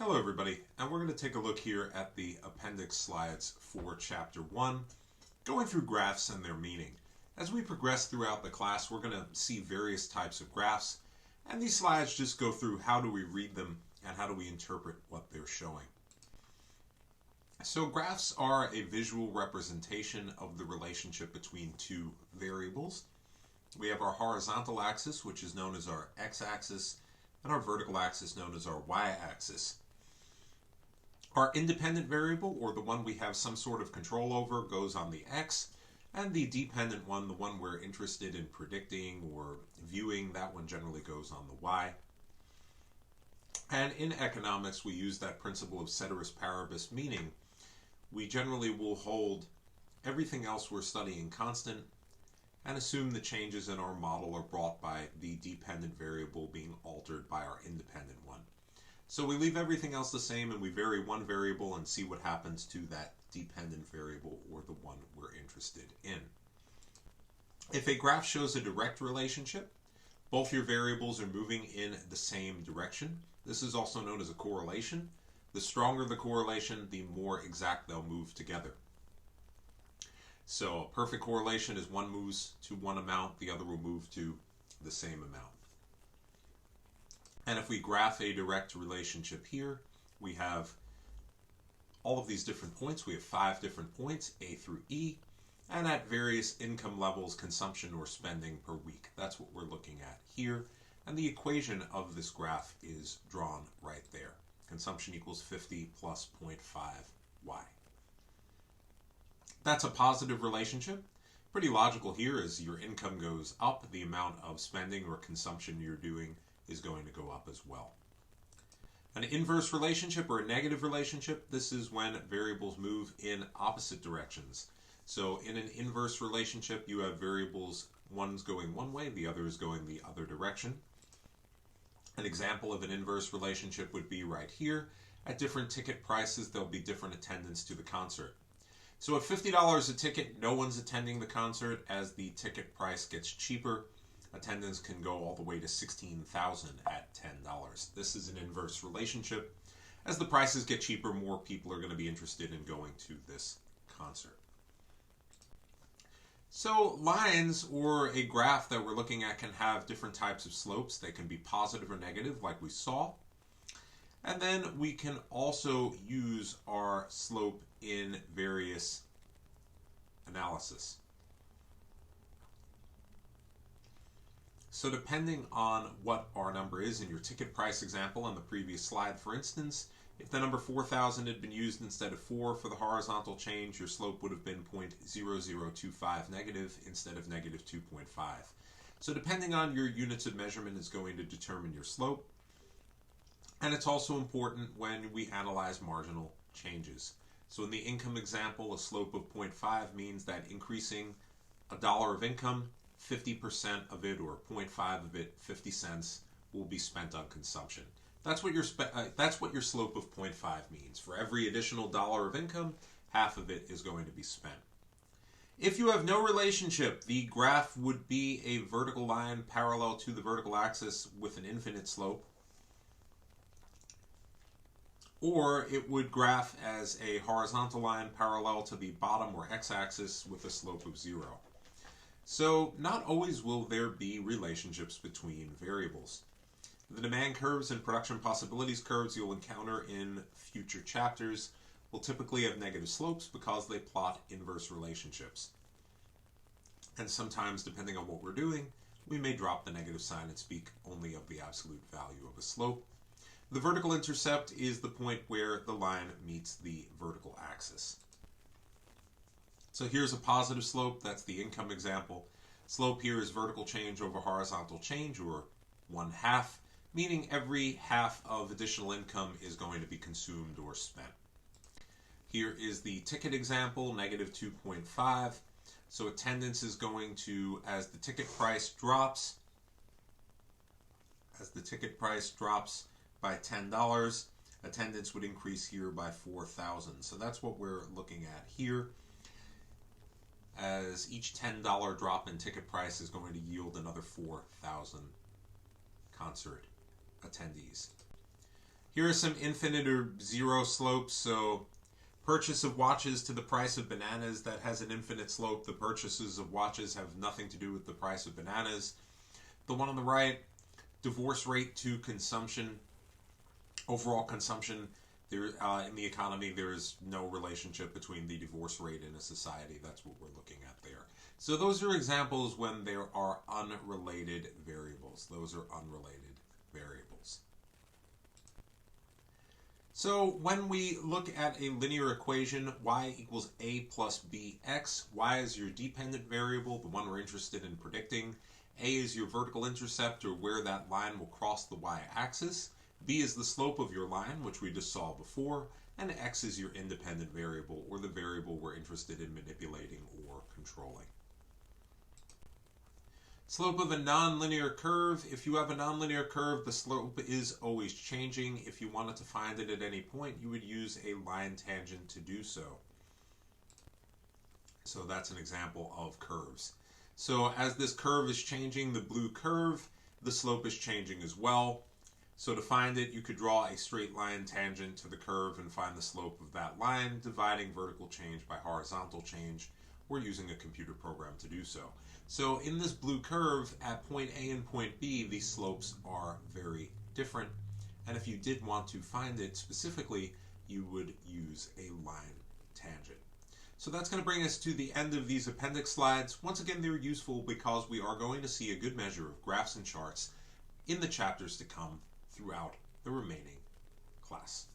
Hello everybody, and we're going to take a look here at the appendix slides for Chapter 1, going through graphs and their meaning. As we progress throughout the class, we're going to see various types of graphs, and these slides just go through how do we read them and how do we interpret what they're showing. So graphs are a visual representation of the relationship between two variables. We have our horizontal axis, which is known as our x-axis, and our vertical axis known as our y-axis. Our independent variable, or the one we have some sort of control over, goes on the x, and the dependent one, the one we're interested in predicting or viewing, that one generally goes on the y. And in economics, we use that principle of ceteris paribus, meaning we generally will hold everything else we're studying constant and assume the changes in our model are brought by the dependent variable being altered by our independent one. So we leave everything else the same and we vary one variable and see what happens to that dependent variable or the one we're interested in. If a graph shows a direct relationship, both your variables are moving in the same direction. This is also known as a correlation. The stronger the correlation, the more exact they'll move together. So a perfect correlation is one moves to one amount, the other will move to the same amount. And if we graph a direct relationship here, we have all of these different points. We have 5 different points, A through E, and at various income levels, consumption or spending per week. That's what we're looking at here. And the equation of this graph is drawn right there. Consumption equals 50 plus 0.5y. That's a positive relationship. Pretty logical here. As your income goes up, the amount of spending or consumption you're doing is going to go up as well. An inverse relationship or a negative relationship, this is when variables move in opposite directions. So in an inverse relationship, you have variables, one's going one way, the other is going the other direction. An example of an inverse relationship would be right here. At different ticket prices, there'll be different attendance to the concert. So at $50 a ticket, no one's attending the concert. As the ticket price gets cheaper, attendance can go all the way to $16,000 at $10. This is an inverse relationship. As the prices get cheaper, more people are going to be interested in going to this concert. So lines, or a graph that we're looking at, can have different types of slopes. They can be positive or negative, like we saw. And then we can also use our slope in various analysis. So depending on what our number is, in your ticket price example on the previous slide, for instance, if the number 4,000 had been used instead of 4 for the horizontal change, your slope would have been 0.0025 negative instead of negative 2.5. So depending on your units of measurement is going to determine your slope. And it's also important when we analyze marginal changes. So in the income example, a slope of 0.5 means that increasing $1 of income, 50% of it, or 0.5 of it, 50 cents, will be spent on consumption. That's what your slope of 0.5 means. For every additional $1 of income, half of it is going to be spent. If you have no relationship, the graph would be a vertical line parallel to the vertical axis with an infinite slope. Or it would graph as a horizontal line parallel to the bottom or x-axis with a slope of 0. So not always will there be relationships between variables. The demand curves and production possibilities curves you'll encounter in future chapters will typically have negative slopes because they plot inverse relationships. And sometimes, depending on what we're doing, we may drop the negative sign and speak only of the absolute value of a slope. The vertical intercept is the point where the line meets the vertical axis. So here's a positive slope. That's the income example. Slope here is vertical change over horizontal change, or 1/2, meaning every half of additional income is going to be consumed or spent. Here is the ticket example, negative 2.5. So attendance is going to, as the ticket price drops by $10, attendance would increase here by 4,000. So that's what we're looking at here. As each $10 drop in ticket price is going to yield another 4,000 concert attendees. Here are some infinite or zero slopes. So purchase of watches to the price of bananas, that has an infinite slope. The purchases of watches have nothing to do with the price of bananas. The one on the right, divorce rate to consumption, overall consumption. There, in the economy, there is no relationship between the divorce rate in a society. That's what we're looking at there. So those are examples when there are unrelated variables. Those are unrelated variables. So when we look at a linear equation, y equals a plus bx, y is your dependent variable, the one we're interested in predicting. A is your vertical intercept, or where that line will cross the y-axis. B is the slope of your line, which we just saw before. And x is your independent variable, or the variable we're interested in manipulating or controlling. Slope of a nonlinear curve. If you have a nonlinear curve, the slope is always changing. If you wanted to find it at any point, you would use a line tangent to do so. So that's an example of curves. So as this curve is changing, the blue curve, the slope is changing as well. So to find it, you could draw a straight line tangent to the curve and find the slope of that line, dividing vertical change by horizontal change. We're using a computer program to do so. So in this blue curve, at point A and point B, these slopes are very different. And if you did want to find it specifically, you would use a line tangent. So that's going to bring us to the end of these appendix slides. Once again, they're useful because we are going to see a good measure of graphs and charts in the chapters to come throughout the remaining class.